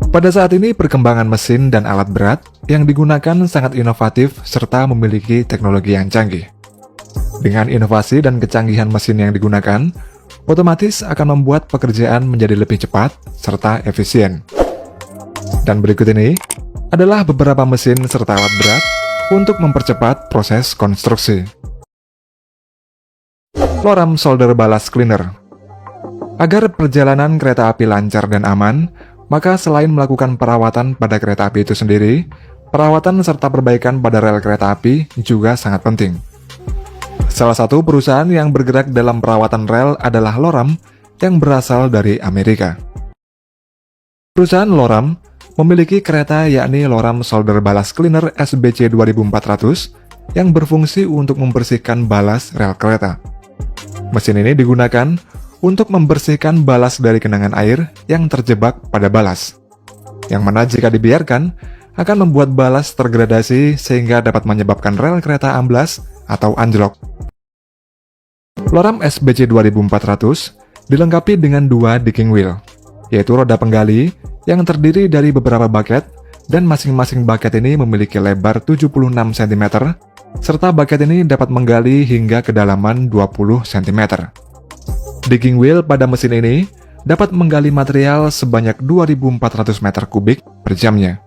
Pada saat ini, perkembangan mesin dan alat berat yang digunakan sangat inovatif serta memiliki teknologi yang canggih. Dengan inovasi dan kecanggihan mesin yang digunakan, otomatis akan membuat pekerjaan menjadi lebih cepat serta efisien. Dan berikut ini adalah beberapa mesin serta alat berat untuk mempercepat proses konstruksi. Loram Solder Ballast Cleaner. Agar perjalanan kereta api lancar dan aman, maka selain melakukan perawatan pada kereta api itu sendiri, perawatan serta perbaikan pada rel kereta api juga sangat penting. Salah satu perusahaan yang bergerak dalam perawatan rel adalah Loram yang berasal dari Amerika. Perusahaan Loram memiliki kereta yakni Loram Solder Ballast Cleaner SBC 2400 yang berfungsi untuk membersihkan balas rel kereta. Mesin ini digunakan untuk membersihkan balas dari genangan air yang terjebak pada balas, yang mana jika dibiarkan akan membuat balas tergradasi sehingga dapat menyebabkan rel kereta amblas atau anjlok. Loram SBC 2400 dilengkapi dengan dua digging wheel, yaitu roda penggali yang terdiri dari beberapa bucket, dan masing-masing bucket ini memiliki lebar 76 cm, serta bucket ini dapat menggali hingga kedalaman 20 cm. Digging wheel pada mesin ini dapat menggali material sebanyak 2.400 meter kubik per jamnya.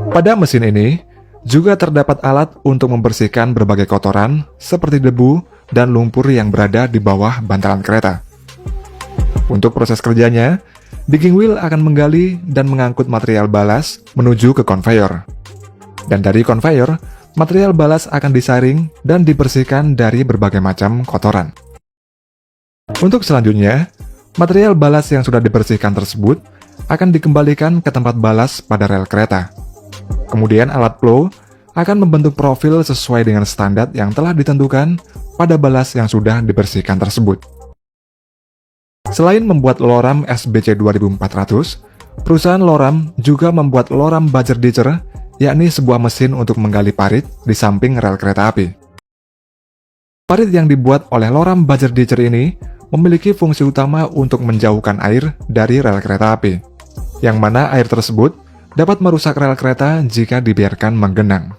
Pada mesin ini juga terdapat alat untuk membersihkan berbagai kotoran seperti debu dan lumpur yang berada di bawah bantalan kereta. Untuk proses kerjanya, digging wheel akan menggali dan mengangkut material balas menuju ke konveyor. Dan dari konveyor, material balas akan disaring dan dibersihkan dari berbagai macam kotoran. Untuk selanjutnya, material balas yang sudah dibersihkan tersebut akan dikembalikan ke tempat balas pada rel kereta. Kemudian alat plow akan membentuk profil sesuai dengan standar yang telah ditentukan pada balas yang sudah dibersihkan tersebut. Selain membuat Loram SBC 2400, perusahaan Loram juga membuat Loram Buzzer Ditcher, yakni sebuah mesin untuk menggali parit di samping rel kereta api. Parit yang dibuat oleh Loram Buzzer Ditcher ini memiliki fungsi utama untuk menjauhkan air dari rel kereta api, yang mana air tersebut dapat merusak rel kereta jika dibiarkan menggenang.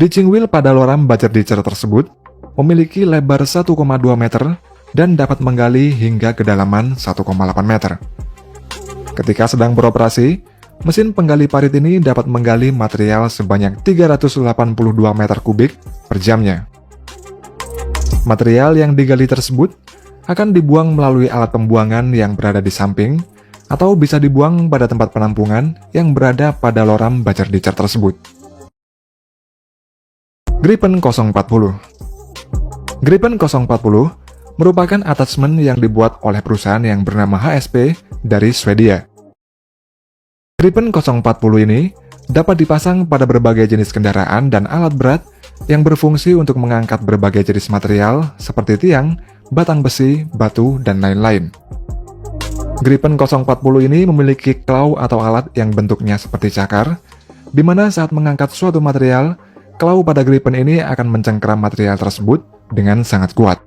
Ditching wheel pada Loram Buzzer Ditcher tersebut memiliki lebar 1,2 meter dan dapat menggali hingga kedalaman 1,8 meter. Ketika sedang beroperasi, mesin penggali parit ini dapat menggali material sebanyak 382 meter kubik per jamnya. Material yang digali tersebut akan dibuang melalui alat pembuangan yang berada di samping, atau bisa dibuang pada tempat penampungan yang berada pada Loram Buzzer Ditcher tersebut. Gripen 040. Gripen 040 merupakan attachment yang dibuat oleh perusahaan yang bernama HSP dari Swedia. Gripen 040 ini dapat dipasang pada berbagai jenis kendaraan dan alat berat yang berfungsi untuk mengangkat berbagai jenis material seperti tiang, batang besi, batu, dan lain-lain. Gripen 040 ini memiliki claw atau alat yang bentuknya seperti cakar, di mana saat mengangkat suatu material, claw pada gripen ini akan mencengkeram material tersebut dengan sangat kuat.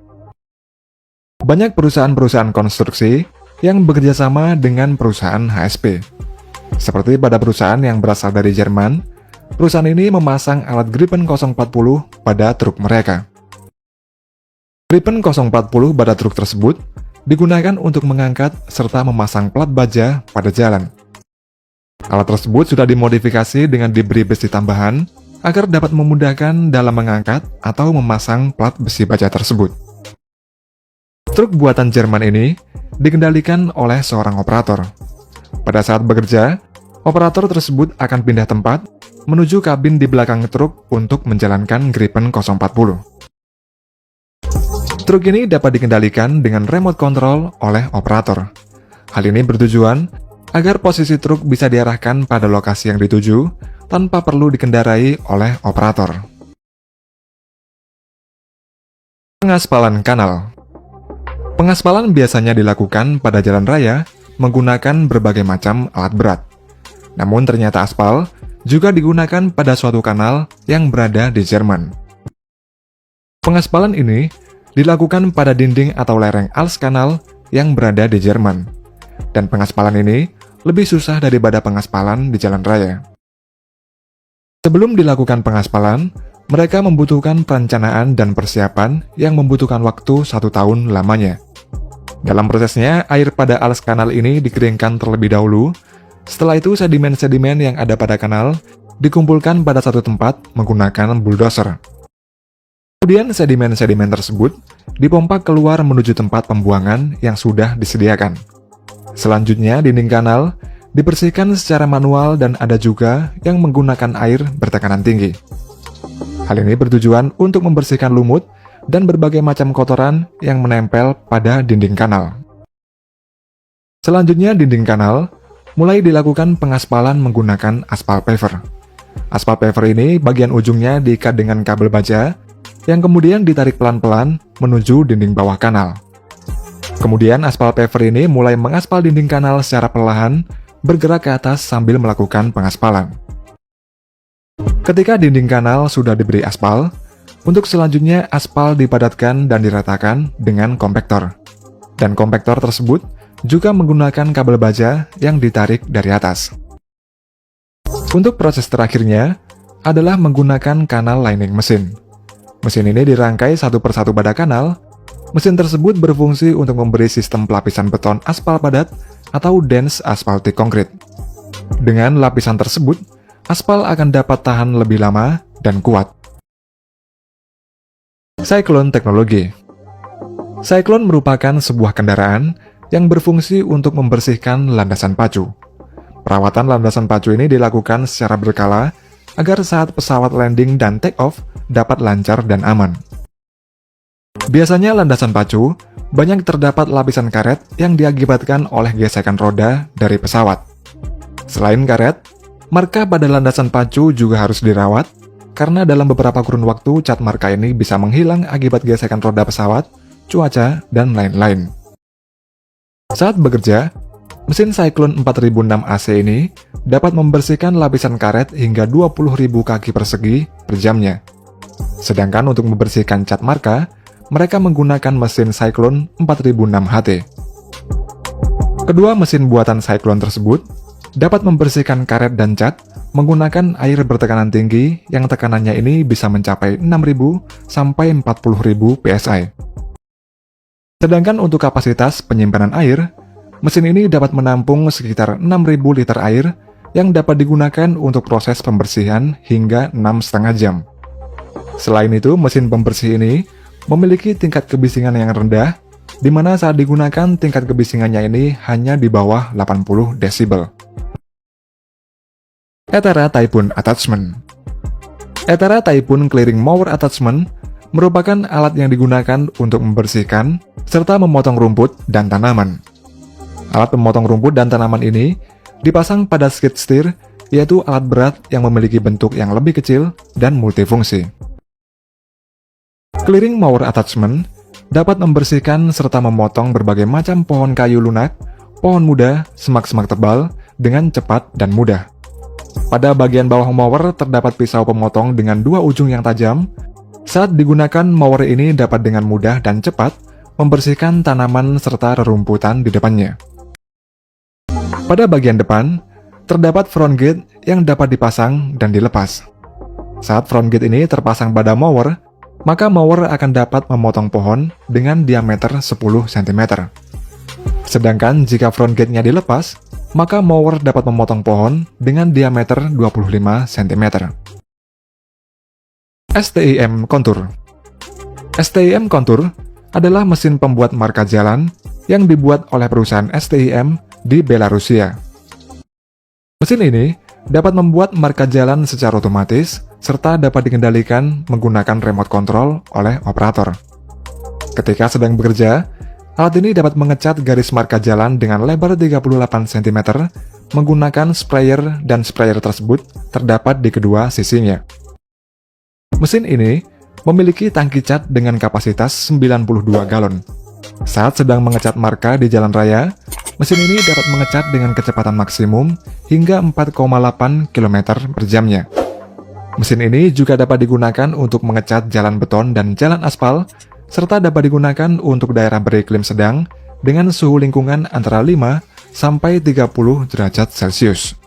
Banyak perusahaan-perusahaan konstruksi yang bekerja sama dengan perusahaan HSP. Seperti pada perusahaan yang berasal dari Jerman, perusahaan ini memasang alat Gripen 040 pada truk mereka. Gripen 040 pada truk tersebut digunakan untuk mengangkat serta memasang plat baja pada jalan. Alat tersebut sudah dimodifikasi dengan diberi besi tambahan agar dapat memudahkan dalam mengangkat atau memasang plat besi baja tersebut. Truk buatan Jerman ini dikendalikan oleh seorang operator. Pada saat bekerja, operator tersebut akan pindah tempat menuju kabin di belakang truk untuk menjalankan Gripen 040. Truk ini dapat dikendalikan dengan remote control oleh operator. Hal ini bertujuan agar posisi truk bisa diarahkan pada lokasi yang dituju tanpa perlu dikendarai oleh operator. Pengaspalan kanal. Pengaspalan biasanya dilakukan pada jalan raya menggunakan berbagai macam alat berat. Namun ternyata aspal juga digunakan pada suatu kanal yang berada di Jerman. Pengaspalan ini dilakukan pada dinding atau lereng Als Kanal yang berada di Jerman. dan pengaspalan ini lebih susah daripada pengaspalan di jalan raya. Sebelum dilakukan pengaspalan, mereka membutuhkan perencanaan dan persiapan yang membutuhkan waktu 1 tahun lamanya. Dalam prosesnya, air pada alas kanal ini dikeringkan terlebih dahulu. Setelah itu, sedimen-sedimen yang ada pada kanal dikumpulkan pada satu tempat menggunakan bulldozer. Kemudian sedimen-sedimen tersebut dipompa keluar menuju tempat pembuangan yang sudah disediakan. Selanjutnya, dinding kanal dibersihkan secara manual dan ada juga yang menggunakan air bertekanan tinggi. Hal ini bertujuan untuk membersihkan lumut dan berbagai macam kotoran yang menempel pada dinding kanal. Selanjutnya, dinding kanal mulai dilakukan pengaspalan menggunakan aspal paver. Aspal paver ini bagian ujungnya diikat dengan kabel baja yang kemudian ditarik pelan-pelan menuju dinding bawah kanal. Kemudian aspal paver ini mulai mengaspal dinding kanal secara perlahan, bergerak ke atas sambil melakukan pengaspalan. Ketika dinding kanal sudah diberi aspal, untuk selanjutnya aspal dipadatkan dan diratakan dengan kompaktor. Dan kompaktor tersebut juga menggunakan kabel baja yang ditarik dari atas. Untuk proses terakhirnya adalah menggunakan kanal lining mesin. Mesin ini dirangkai satu persatu pada kanal. Mesin tersebut berfungsi untuk memberi sistem pelapisan beton aspal padat atau dense asphaltic concrete. Dengan lapisan tersebut, aspal akan dapat tahan lebih lama dan kuat. Cyclone Teknologi. Cyclone merupakan sebuah kendaraan yang berfungsi untuk membersihkan landasan pacu. Perawatan landasan pacu ini dilakukan secara berkala agar saat pesawat landing dan take off dapat lancar dan aman. Biasanya landasan pacu banyak terdapat lapisan karet yang diakibatkan oleh gesekan roda dari pesawat. Selain karet, marka pada landasan pacu juga harus dirawat karena dalam beberapa kurun waktu cat marka ini bisa menghilang akibat gesekan roda pesawat, cuaca, dan lain-lain. Saat bekerja, mesin Cyclone 4006 AC ini dapat membersihkan lapisan karet hingga 20.000 kaki persegi per jamnya. Sedangkan untuk membersihkan cat marka, mereka menggunakan mesin Cyclone 4006 HT. Kedua mesin buatan Cyclone tersebut dapat membersihkan karet dan cat menggunakan air bertekanan tinggi yang tekanannya ini bisa mencapai 6.000 sampai 40.000 PSI. Sedangkan untuk kapasitas penyimpanan air, mesin ini dapat menampung sekitar 6.000 liter air yang dapat digunakan untuk proses pembersihan hingga 6,5 jam. Selain itu, mesin pembersih ini memiliki tingkat kebisingan yang rendah, di mana saat digunakan tingkat kebisingannya ini hanya di bawah 80 desibel. Etera Typhoon Attachment. Etera Typhoon Clearing Mower Attachment merupakan alat yang digunakan untuk membersihkan serta memotong rumput dan tanaman. Alat pemotong rumput dan tanaman ini dipasang pada skid steer, yaitu alat berat yang memiliki bentuk yang lebih kecil dan multifungsi. Clearing Mower Attachment dapat membersihkan serta memotong berbagai macam pohon kayu lunak, pohon muda, semak-semak tebal dengan cepat dan mudah. Pada bagian bawah mower terdapat pisau pemotong dengan dua ujung yang tajam. Saat digunakan, mower ini dapat dengan mudah dan cepat membersihkan tanaman serta rerumputan di depannya. Pada bagian depan, terdapat front gate yang dapat dipasang dan dilepas. Saat front gate ini terpasang pada mower, maka mower akan dapat memotong pohon dengan diameter 10 cm. Sedangkan jika front gate-nya dilepas, maka mower dapat memotong pohon dengan diameter 25 cm. STIM Contour. STIM Contour adalah mesin pembuat marka jalan yang dibuat oleh perusahaan STIM di Belarusia. Mesin ini dapat membuat marka jalan secara otomatis serta dapat dikendalikan menggunakan remote control oleh operator. Ketika sedang bekerja, alat ini dapat mengecat garis marka jalan dengan lebar 38 cm menggunakan sprayer dan sprayer tersebut terdapat di kedua sisinya. Mesin ini memiliki tangki cat dengan kapasitas 92 galon. Saat sedang mengecat marka di jalan raya, mesin ini dapat mengecat dengan kecepatan maksimum hingga 4,8 km per jamnya. Mesin ini juga dapat digunakan untuk mengecat jalan beton dan jalan aspal, serta dapat digunakan untuk daerah beriklim sedang dengan suhu lingkungan antara 5 sampai 30 derajat Celcius.